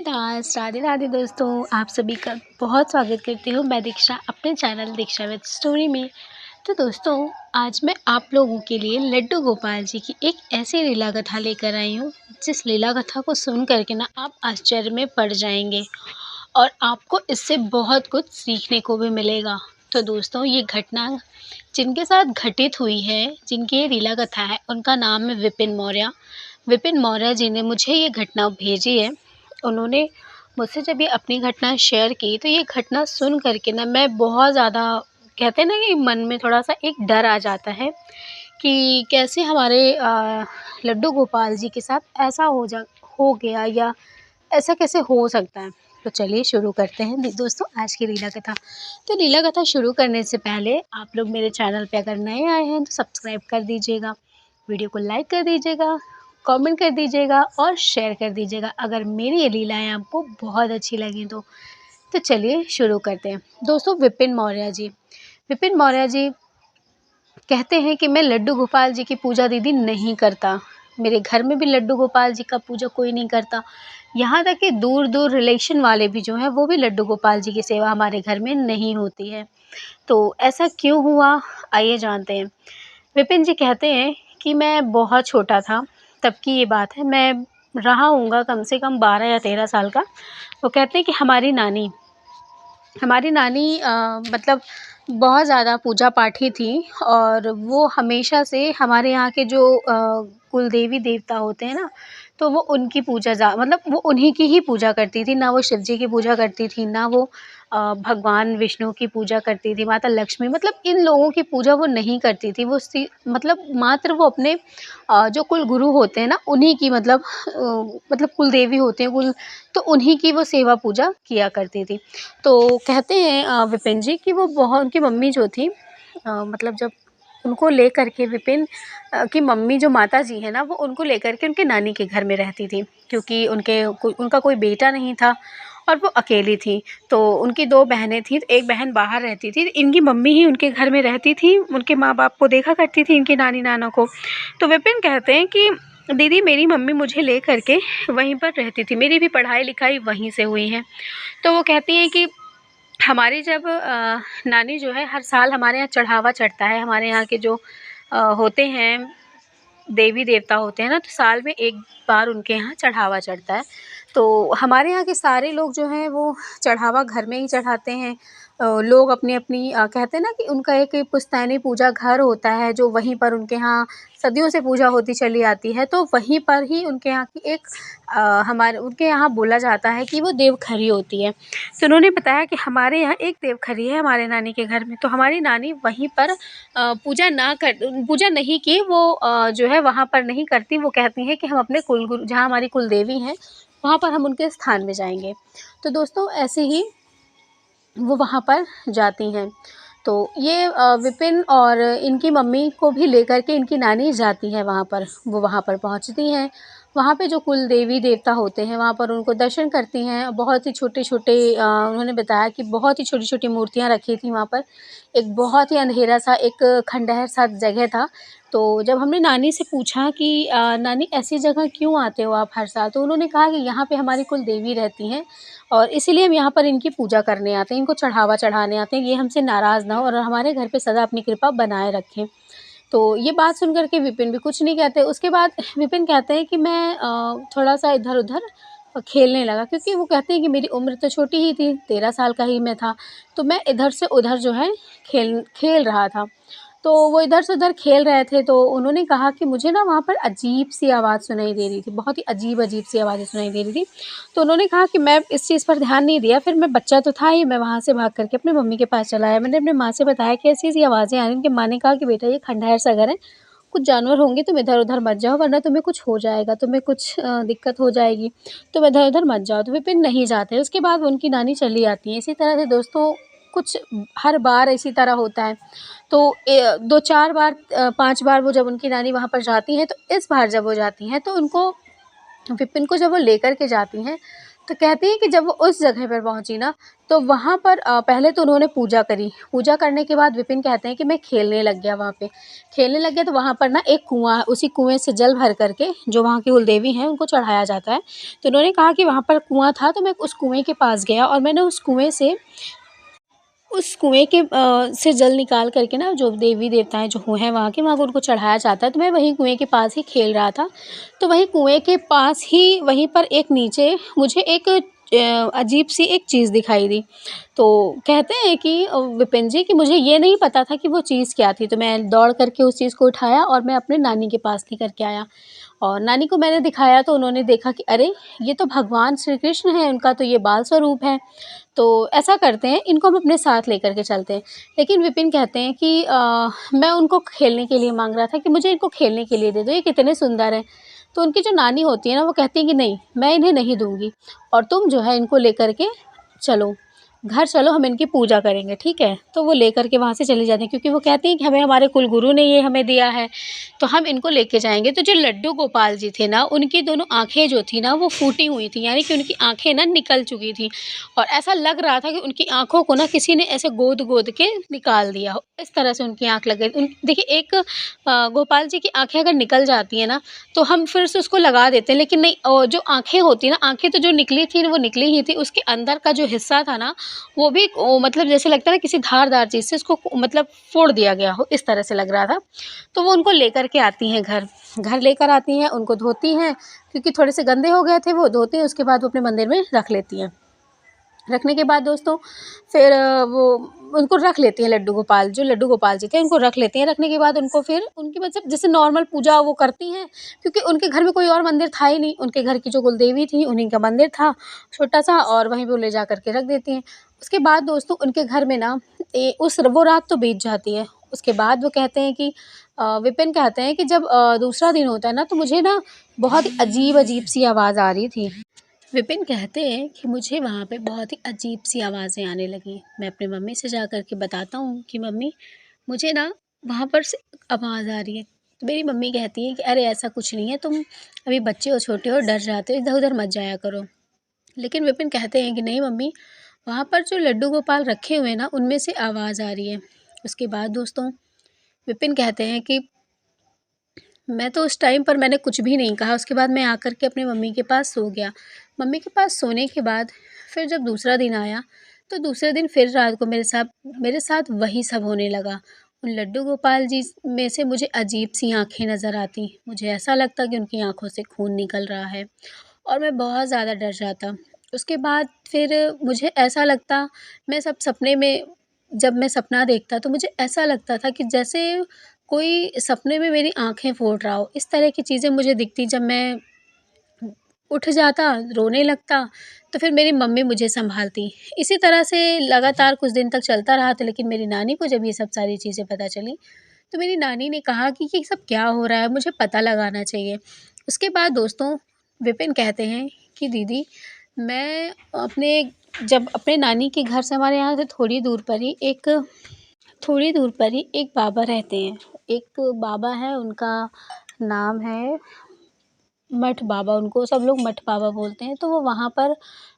दास राधे राधे दोस्तों, आप सभी का बहुत स्वागत करती हूँ मैं दीक्षा अपने चैनल दीक्षा विद स्टोरी में। तो दोस्तों, आज मैं आप लोगों के लिए लड्डू गोपाल जी की एक ऐसी लीला कथा लेकर आई हूँ जिस लीला कथा को सुन करके ना आप आश्चर्य में पड़ जाएंगे और आपको इससे बहुत कुछ सीखने को भी मिलेगा। तो दोस्तों, ये घटना जिनके साथ घटित हुई है, जिनकी ये लीला कथा है, उनका नाम है विपिन मौर्य। विपिन मौर्य जी ने मुझे ये घटना भेजी है। उन्होंने मुझसे जब ये अपनी घटना शेयर की तो ये घटना सुन कर के ना मैं बहुत ज़्यादा, कहते हैं ना कि मन में थोड़ा-सा एक डर आ जाता है कि कैसे हमारे लड्डू गोपाल जी के साथ ऐसा हो गया या ऐसा कैसे हो सकता है। तो चलिए शुरू करते हैं दोस्तों आज की लीला कथा। तो लीला कथा शुरू करने से पहले आप लोग मेरे चैनल पे अगर नए आए हैं तो सब्सक्राइब कर दीजिएगा, वीडियो को लाइक कर दीजिएगा, कमेंट कर दीजिएगा और शेयर कर दीजिएगा अगर मेरी ये लीलाएँ आपको बहुत अच्छी लगें तो। तो चलिए शुरू करते हैं। दोस्तों, विपिन मौर्य जी कहते हैं कि मैं लड्डू गोपाल जी की पूजा दीदी नहीं करता। मेरे घर में भी लड्डू गोपाल जी का पूजा कोई नहीं करता। यहाँ तक कि दूर-दूर रिलेशन वाले भी जो हैं वो भी लड्डू गोपाल जी की सेवा हमारे घर में नहीं होती है। तो ऐसा क्यों हुआ, आइए जानते हैं। विपिन जी कहते हैं कि मैं बहुत छोटा था, तब की ये बात है। मैं रहा होऊँगा कम से कम 12 या 13 साल का। वो कहते हैं कि हमारी नानी मतलब बहुत ज़्यादा पूजा पाठी थी और वो हमेशा से हमारे यहाँ के जो कुल देवी देवता होते हैं ना, तो वो उनकी पूजा मतलब वो उन्हीं की ही पूजा करती थी। ना वो शिव जी की पूजा करती थी, ना वो भगवान विष्णु की पूजा करती थी, माता लक्ष्मी, मतलब इन लोगों की पूजा वो नहीं करती थी। वो मतलब मात्र वो अपने जो कुल गुरु होते हैं ना, उन्हीं की मतलब कुल देवी होते हैं तो उन्हीं की वो सेवा पूजा किया करती थी। तो कहते हैं विपिन जी कि वो बहुत, उनकी मम्मी जो थी, मतलब जब उनको लेकर के विपिन की मम्मी जो माता जी हैं ना, वो उनको लेकर के उनके नानी के घर में रहती थी क्योंकि उनका कोई बेटा नहीं था और वो अकेली थी। तो उनकी 2 बहनें थीं, तो एक बहन बाहर रहती थी। इनकी मम्मी ही उनके घर में रहती थी, उनके माँ-बाप को देखा करती थी, इनकी नानी-नाना को। तो विपिन कहते हैं कि दीदी, मेरी मम्मी मुझे ले कर के वहीं पर रहती थी। मेरी भी पढ़ाई-लिखाई वहीं से हुई है। तो वो कहती हैं कि हमारी जब नानी जो है, हर साल हमारे यहाँ चढ़ावा चढ़ता है। हमारे यहाँ के जो होते हैं देवी देवता होते हैं ना, तो साल में 1 बार उनके यहाँ चढ़ावा चढ़ता है। तो हमारे यहाँ के सारे लोग जो हैं वो चढ़ावा घर में ही चढ़ाते हैं। लोग अपनी-अपनी, कहते हैं ना कि उनका एक पुश्तैनी पूजा घर होता है जो वहीं पर उनके यहाँ सदियों से पूजा होती चली आती है। तो वहीं पर ही उनके यहाँ की एक उनके यहाँ बोला जाता है कि वो देवखरी होती है। तो उन्होंने बताया कि हमारे यहाँ एक देवखरी है हमारे नानी के घर में। तो हमारी नानी वहीं पर पूजा नहीं की, वो जो है वहाँ पर नहीं करती। वो कहती हैं कि हम अपने कुलगुरु, जहाँ हमारी कुलदेवी हैं, वहाँ पर हम उनके स्थान में जाएँगे। तो दोस्तों, ऐसे ही वो वहाँ पर जाती हैं। तो ये विपिन और इनकी मम्मी को भी लेकर के इनकी नानी जाती हैं वहाँ पर। वो वहाँ पर पहुँचती हैं। वहाँ पे जो कुल देवी देवता होते हैं वहाँ पर उनको दर्शन करती हैं। बहुत ही छोटे-छोटे, उन्होंने बताया कि बहुत ही छोटी-छोटी मूर्तियाँ रखी थी वहाँ पर। एक बहुत ही अंधेरा-सा, एक खंडहर-सा जगह था। तो जब हमने नानी से पूछा कि नानी, ऐसी जगह क्यों आते हो आप हर साल? तो उन्होंने कहा कि यहाँ पे हमारी कुल देवी रहती हैं और इसीलिए हम यहाँ पर इनकी पूजा करने आते हैं, इनको चढ़ावा चढ़ाने आते हैं, ये हमसे नाराज़ ना हो और हमारे घर पे सदा अपनी कृपा बनाए रखें। तो ये बात सुन कर के विपिन भी कुछ नहीं कहते। उसके बाद विपिन कहते हैं कि मैं थोड़ा-सा इधर-उधर खेलने लगा, क्योंकि वो कहते हैं कि मेरी उम्र तो छोटी ही थी, 13 साल का ही मैं था। तो मैं इधर से उधर जो है खेल रहा था। तो वो इधर से उधर खेल रहे थे, तो उन्होंने कहा कि मुझे ना वहाँ पर अजीब-सी आवाज़ सुनाई दे रही थी, बहुत ही अजीब-अजीब सी आवाज़ें सुनाई दे रही थी। तो उन्होंने कहा कि मैं इस चीज़ पर ध्यान नहीं दिया, फिर मैं बच्चा तो था ही, मैं वहाँ से भाग कर के अपनी मम्मी के पास चला आया। मैंने अपनी माँ से बताया कि ऐसी-ऐसी आवाज़ें आ रही हैं। उनकी माँ ने कहा कि बेटा, ये खंडहर सा घर है, कुछ जानवर होंगे, तुम इधर-उधर मत जाओ वरना तुम्हें कुछ हो जाएगा, तुम्हें कुछ दिक्कत हो जाएगी, तुम इधर-उधर मत जाओ। तो विपिन नहीं जाते। उसके बाद वो उनकी नानी चली आती हैं। इसी तरह से दोस्तों, कुछ हर बार इसी तरह होता है। तो 2-4 बार, 5 बार वो जब उनकी नानी वहाँ पर जाती हैं, तो इस बार जब वो जाती हैं तो उनको, विपिन को जब वो लेकर के जाती हैं, तो कहती हैं कि जब वो उस जगह पर पहुँची ना, तो वहाँ पर पहले तो उन्होंने पूजा करी। पूजा करने के बाद विपिन कहते हैं कि मैं खेलने लग गया वहाँ पे। खेलने लग गया तो वहाँ पर ना एक कुआँ, उसी कुएँ से जल भर कर के जो वहाँ की कुलदेवी हैं उनको चढ़ाया जाता है। तो उन्होंने कहा कि वहाँ पर कुआँ था, तो मैं उस कुएँ के पास गया और मैंने उस कुएँ के से जल निकाल कर के ना, जो देवी-देवताएँ जो हैं वहाँ को उनको चढ़ाया जाता है, तो मैं वहीं कुएँ के पास ही खेल रहा था। तो वहीं कुएँ के पास ही वहीं पर एक नीचे मुझे एक अजीब-सी एक चीज़ दिखाई दी। तो कहते हैं कि विपिन जी, कि मुझे ये नहीं पता था कि वो चीज़ क्या थी, तो मैं दौड़ कर के उस चीज़ को उठाया और मैं अपने नानी के पास लेकर के आया। और नानी को मैंने दिखाया तो उन्होंने देखा कि अरे! ये तो भगवान श्री कृष्ण हैं, उनका तो ये बाल स्वरूप है। तो ऐसा करते हैं, इनको हम अपने साथ लेकर के चलते हैं। लेकिन विपिन कहते हैं कि मैं उनको खेलने के लिए माँग रहा था कि मुझे इनको खेलने के लिए दे दो, ये कितने सुंदर हैं। तो उनकी जो नानी होती है ना, वो कहती हैं कि नहीं, मैं इन्हें नहीं दूँगी और तुम जो है इनको लेकर के चलो, घर चलो, हम इनकी पूजा करेंगे, ठीक है? तो वो लेकर के वहाँ से चली जाती हैं, क्योंकि वो कहती हैं कि हमें हमारे कुलगुरु ने ये हमें दिया है, तो हम इनको लेके जाएँगे। तो जो लड्डू गोपाल जी थे ना, उनकी दोनों आँखें जो थी ना, वो फूटी हुई थी, यानी कि उनकी आँखें ना निकल चुकी थी और ऐसा लग रहा था कि उनकी आँखों को ना किसी ने ऐसे गोद-गोद के निकाल दिया हो, इस तरह से उनकी आँख लग गई। देखिए, एक गोपाल जी की आँखें अगर निकल जाती हैं ना, तो हम फिर से उसको लगा देते हैं, लेकिन नहीं, जो आँखें होती हैं ना, आँखें तो जो निकली थी वो निकली ही थी, उसके अंदर का जो हिस्सा था ना, वो भी मतलब जैसे लगता है ना किसी धारदार चीज़ से उसको मतलब फोड़ दिया गया हो, इस तरह से लग रहा था। तो वो उनको लेकर के आती हैं घर। घर लेकर आती हैं, उनको धोती हैं, क्योंकि थोड़े से गंदे हो गए थे, वो धोती हैं, उसके बाद वो अपने मंदिर में रख लेती हैं। रखने के बाद दोस्तों फिर वो उनको रख लेती हैं, लड्डू गोपाल जी थे उनको रख लेती हैं। रखने के बाद उनको फिर उनकी मतलब जैसे नॉर्मल पूजा वो करती हैं, क्योंकि उनके घर में कोई और मंदिर था ही नहीं। उनके घर की जो कुलदेवी थी उन्हीं का मंदिर था छोटा-सा, और वहीं पे वो ले जा कर के रख देती हैं। उसके बाद दोस्तों उनके घर में ना वो रात तो बीत जाती है। उसके बाद वो कहते हैं कि विपिन कहते हैं कि जब दूसरा दिन होता है ना, तो मुझे ना बहुत अजीब-अजीब सी आवाज़ आ रही थी। विपिन कहते हैं कि मुझे वहाँ पे बहुत ही अजीब-सी आवाज़ें आने लगीं। मैं अपनी मम्मी से जा कर के बताता हूँ कि मम्मी, मुझे ना वहाँ पर से आवाज़ आ रही है। तो मेरी मम्मी कहती है कि अरे ऐसा कुछ नहीं है, तुम अभी बच्चे हो, छोटे हो, डर जाते हो, इधर-उधर मत जाया करो। लेकिन विपिन कहते हैं कि नहीं मम्मी, वहाँ पर जो लड्डू गोपाल रखे हुए हैं ना, उनमें से आवाज़ आ रही है। उसके बाद दोस्तों विपिन कहते हैं कि मैं तो उस टाइम पर मैंने कुछ भी नहीं कहा, उसके बाद मैं आकर के अपनी मम्मी के पास सो गया। मम्मी के पास सोने के बाद फिर जब दूसरा दिन आया, तो दूसरे दिन फिर रात को मेरे साथ वही सब होने लगा। उन लड्डू गोपाल जी में से मुझे अजीब-सी आँखें नज़र आतीं। मुझे ऐसा लगता कि उनकी आँखों से खून निकल रहा है और मैं बहुत ज़्यादा डर जाता। उसके बाद फिर मुझे ऐसा लगता, मैं सब सपने में जब मैं सपना देखता तो मुझे ऐसा लगता था कि जैसे कोई सपने में मेरी आँखें फोड़ रहा हो। इस तरह की चीज़ें मुझे दिखती। जब मैं उठ जाता, रोने लगता, तो फिर मेरी मम्मी मुझे सँभालती। इसी तरह से लगातार कुछ दिन तक चलता रहा था, लेकिन मेरी नानी को जब ये सब सारी चीज़ें पता चली, तो मेरी नानी ने कहा कि ये सब क्या हो रहा है, मुझे पता लगाना चाहिए। उसके बाद दोस्तों विपिन कहते हैं कि दीदी, मैं जब अपने नानी के घर से, हमारे यहाँ से थोड़ी दूर पर ही एक बाबा रहते हैं। एक बाबा हैं, उनका नाम है मठ बाबा, उनको सब लोग मठ बाबा बोलते हैं। तो वो वहाँ पर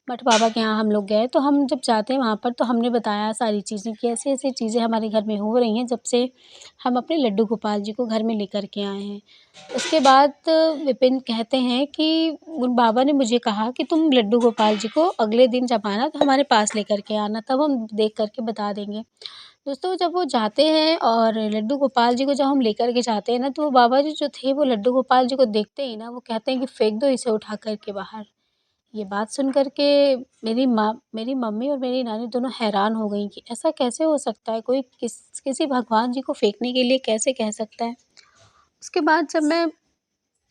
मठ बाबा के यहाँ हम लोग गए, तो हम जब जाते हैं वहाँ पर, तो हमने बताया सारी चीज़ें कि ऐसी-ऐसी चीज़ें हमारे घर में हो रही हैं, जब से हम अपने लड्डू गोपाल जी को घर में लेकर के आए हैं। उसके बाद विपिन कहते हैं कि उन बाबा ने मुझे कहा कि तुम लड्डू गोपाल जी को अगले दिन जब आना तो हमारे पास लेकर के आना, तब हम देख कर के बता देंगे। दोस्तों जब वो जाते हैं और लड्डू गोपाल जी को जब हम लेकर के जाते हैं ना, तो वो बाबा जी जो थे, वो लड्डू गोपाल जी को देखते ही ना, वो कहते हैं कि फेंक दो इसे उठा कर के बाहर। ये बात सुन कर के मेरी मम्मी और मेरी नानी दोनों हैरान हो गईं कि ऐसा कैसे हो सकता है? कोई किसी भगवान जी को फेंकने के लिए कैसे कह सकता है? उसके बाद जब मैं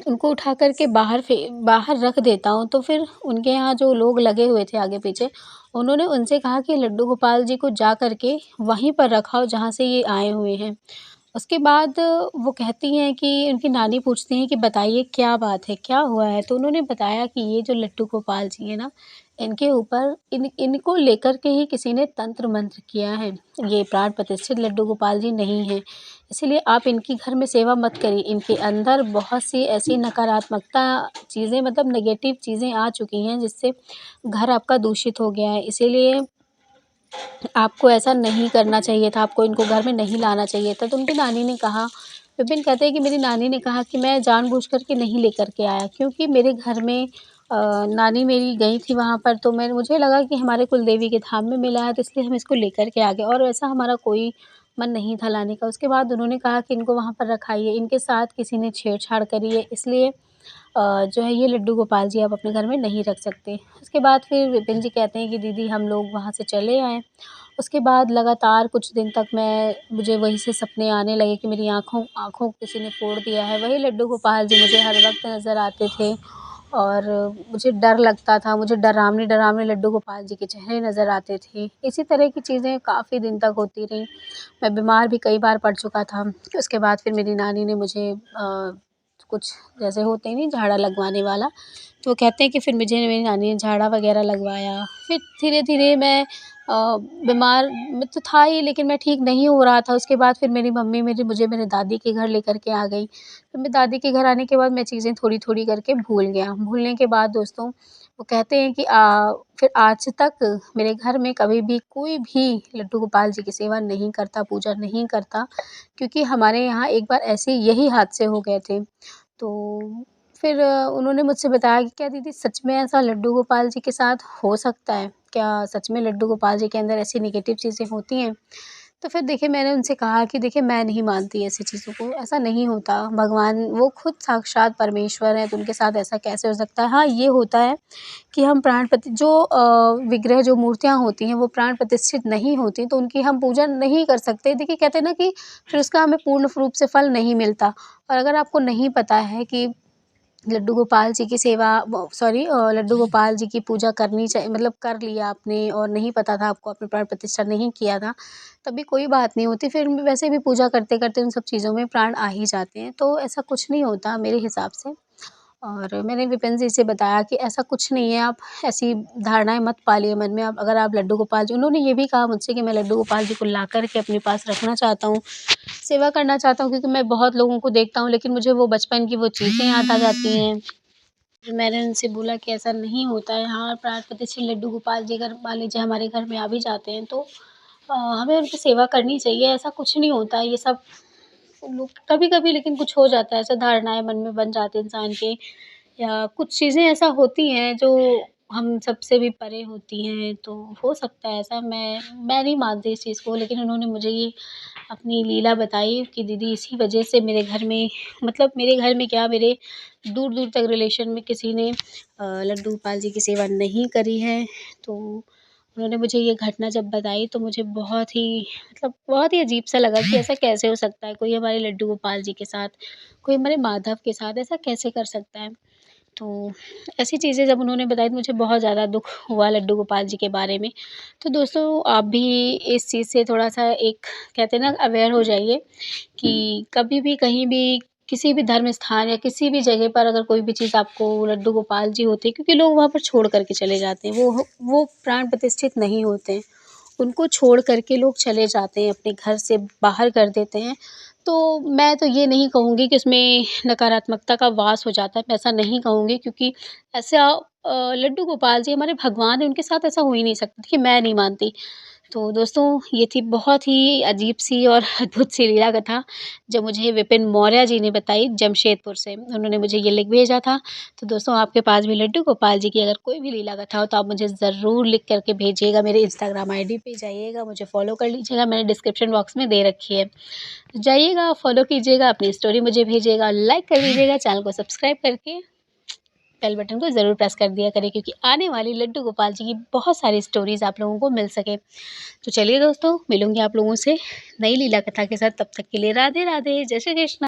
उनको उठा कर के बाहर रख देता हूँ, तो फिर उनके यहाँ जो लोग लगे हुए थे आगे-पीछे, उन्होंने उनसे कहा कि लड्डू गोपाल जी को जा कर के वहीं पर रखाओ जहाँ से ये आए हुए हैं। उसके बाद वो कहती हैं कि उनकी नानी पूछती हैं कि बताइए क्या बात है, क्या हुआ है? तो उन्होंने बताया कि ये जो लड्डू गोपाल जी हैं ना, इनके ऊपर इनको लेकर के ही किसी ने तंत्र मंत्र किया है। ये प्राण प्रतिष्ठित लड्डू गोपाल जी नहीं हैं। इसीलिए आप इनकी घर में सेवा मत करिए। इनके अंदर बहुत सी ऐसी नकारात्मकता चीज़ें मतलब नेगेटिव चीज़ें आ चुकी हैं जिससे घर आपका दूषित हो गया है। इसीलिए आपको ऐसा नहीं करना चाहिए था, आपको इनको घर में नहीं लाना चाहिए था। तो उनकी नानी ने कहा, विपिन कहते हैं कि मेरी नानी ने कहा कि मैं जानबूझ कर के नहीं लेकर के आया, क्योंकि मेरे घर में नानी मेरी गई थी वहाँ पर, तो मुझे लगा कि हमारे कुलदेवी के धाम में मिला है, तो इसलिए हम इसको लेकर के आ गए, और ऐसा हमारा कोई मन नहीं था लाने का। उसके बाद उन्होंने कहा कि इनको वहाँ पर रखाइए, इनके साथ किसी ने छेड़छाड़ करी है, इसलिए जो है ये लड्डू गोपाल जी आप अपने घर में नहीं रख सकते। उसके बाद फिर विपिन जी कहते हैं कि दीदी हम लोग वहाँ से चले आए। उसके बाद लगातार कुछ दिन तक मुझे वही से सपने आने लगे कि मेरी आँखों आँखों को किसी ने फोड़ दिया है। वही लड्डू गोपाल जी मुझे हर वक़्त नज़र आते थे, और मुझे डर लगता था, मुझे डरावने-डरावने लड्डू गोपाल जी के चेहरे नज़र आते थे। इसी तरह की चीज़ें काफ़ी दिन तक होती रहीं। मैं बीमार भी कई बार पड़ चुका था। उसके बाद फिर मेरी नानी ने मुझे कुछ जैसे होते नहीं झाड़ा लगवाने वाला, तो वो कहते हैं कि फिर मुझे मेरी नानी ने झाड़ा वग़ैरह लगवाया। फिर धीरे-धीरे मैं बीमार मैं तो था ही, लेकिन मैं ठीक नहीं हो रहा था। उसके बाद फिर मेरी मम्मी मुझे मेरे दादी के घर लेकर के आ गई। फिर मैं दादी के घर आने के बाद मैं चीज़ें थोड़ी-थोड़ी करके भूल गया। भूलने के बाद दोस्तों वो कहते हैं कि फिर आज तक मेरे घर में कभी भी कोई भी लड्डू गोपाल जी की सेवा नहीं करता, पूजा नहीं करता, क्योंकि हमारे यहाँ एक बार ऐसे यही हादसे हो गए थे। तो फिर उन्होंने मुझसे बताया कि क्या दीदी सच में ऐसा लड्डू गोपाल जी के साथ हो सकता है? क्या सच में लड्डू गोपाल जी के अंदर ऐसी नेगेटिव चीज़ें होती हैं? तो फिर देखिए मैंने उनसे कहा कि देखिए मैं नहीं मानती ऐसी चीज़ों को, ऐसा नहीं होता। भगवान वो खुद साक्षात परमेश्वर हैं, तो उनके साथ ऐसा कैसे हो सकता है? हाँ, ये होता है कि हम विग्रह जो मूर्तियाँ होती हैं वो प्राण प्रतिष्ठित नहीं होती, तो उनकी हम पूजा नहीं कर सकते। देखिए कहते हैं ना कि फिर उसका हमें पूर्ण रूप से फल नहीं मिलता। और अगर आपको नहीं पता है कि लड्डू गोपाल जी की सेवा लड्डू गोपाल जी की पूजा करनी चाहिए, मतलब कर लिया आपने और नहीं पता था आपको, आपने प्राण प्रतिष्ठा नहीं किया था, तब भी कोई बात नहीं होती। फिर वैसे भी पूजा करते-करते उन सब चीज़ों में प्राण आ ही जाते हैं, तो ऐसा कुछ नहीं होता मेरे हिसाब से। और मैंने विपिन जी से बताया कि ऐसा कुछ नहीं है, आप ऐसी धारणाएँ मत पालिए मन में। आप अगर आप लड्डू गोपाल जी, उन्होंने ये भी कहा मुझसे कि मैं लड्डू गोपाल जी को ला कर के अपने पास रखना चाहता हूँ, सेवा करना चाहता हूँ, क्योंकि मैं बहुत लोगों को देखता हूँ, लेकिन मुझे वो बचपन की वो चीज़ें याद आ जाती हैं। फिर मैंने उनसे बोला कि ऐसा नहीं होता है। हाँ, प्राण प्रतिष्ठित लड्डू गोपाल जी अगर मान लीजिए हमारे घर में आ भी जाते हैं, तो हमें उनकी सेवा करनी चाहिए, ऐसा कुछ नहीं होता है। ये सब लोग कभी-कभी लेकिन कुछ हो जाता है, ऐसा धारणाएँ मन में बन जाती हैं इंसान के, या कुछ चीज़ें ऐसा होती हैं जो हम सबसे भी परे होती हैं, तो हो सकता है ऐसा। मैं नहीं मानती इस चीज़ को, लेकिन उन्होंने मुझे ये अपनी लीला बताई कि दीदी इसी वजह से मेरे घर में, मतलब मेरे घर में क्या, मेरे दूर-दूर तक रिलेशन में किसी ने लड्डू गोपाल जी की सेवा नहीं करी है। तो उन्होंने मुझे ये घटना जब बताई तो मुझे बहुत ही अजीब-सा लगा कि ऐसा कैसे हो सकता है? कोई हमारे लड्डू गोपाल जी के साथ, कोई हमारे माधव के साथ ऐसा कैसे कर सकता है? तो ऐसी चीज़ें जब उन्होंने बताई तो मुझे बहुत ज़्यादा दुःख हुआ लड्डू गोपाल जी के बारे में। तो दोस्तों आप भी इस चीज़ से थोड़ा-सा एक कहते हैं ना अवेयर हो जाइए कि कभी भी कहीं भी किसी भी धर्म स्थान या किसी भी जगह पर अगर कोई भी चीज़ आपको लड्डू गोपाल जी होते हैं, क्योंकि लोग वहाँ पर छोड़ कर के चले जाते हैं। वो प्राण प्रतिष्ठित नहीं होते हैं। उनको छोड़ कर के लोग चले जाते हैं, अपने घर से बाहर कर देते हैं। तो मैं तो ये नहीं कहूँगी कि उसमें नकारात्मकता का वास हो जाता है, मैं ऐसा नहीं कहूँगी, क्योंकि ऐसा लड्डू गोपाल जी हमारे भगवान हैं, उनके साथ ऐसा हो ही नहीं सकता। देखिए मैं नहीं मानती। तो दोस्तों ये थी बहुत ही अजीब-सी और अद्भुत-सी लीला कथा, जो मुझे विपिन मौर्य जी ने बताई जमशेदपुर से। उन्होंने मुझे ये लिंक भेजा था। तो दोस्तों आपके पास भी लड्डू गोपाल जी की अगर कोई भी लीला कथा हो तो आप मुझे ज़रूर लिख कर के भेजिएगा। मेरे इंस्टाग्राम आईडी पे जाइएगा, मुझे फ़ॉलो कर लीजिएगा, मैंने डिस्क्रिप्शन बॉक्स में दे रखी है। जाइएगा, फ़ॉलो कीजिएगा, अपनी स्टोरी मुझे भेजिएगा, लाइक कर दीजिएगा, चैनल को सब्सक्राइब करके बेल बटन को ज़रूर प्रेस कर दिया करें, क्योंकि आने वाली लड्डू गोपाल जी की बहुत सारी स्टोरीज़ आप लोगों को मिल सके। तो चलिए दोस्तों, मिलूँगी आप लोगों से नई लीला कथा के साथ, तब तक के लिए राधे राधे, जय श्री कृष्ण।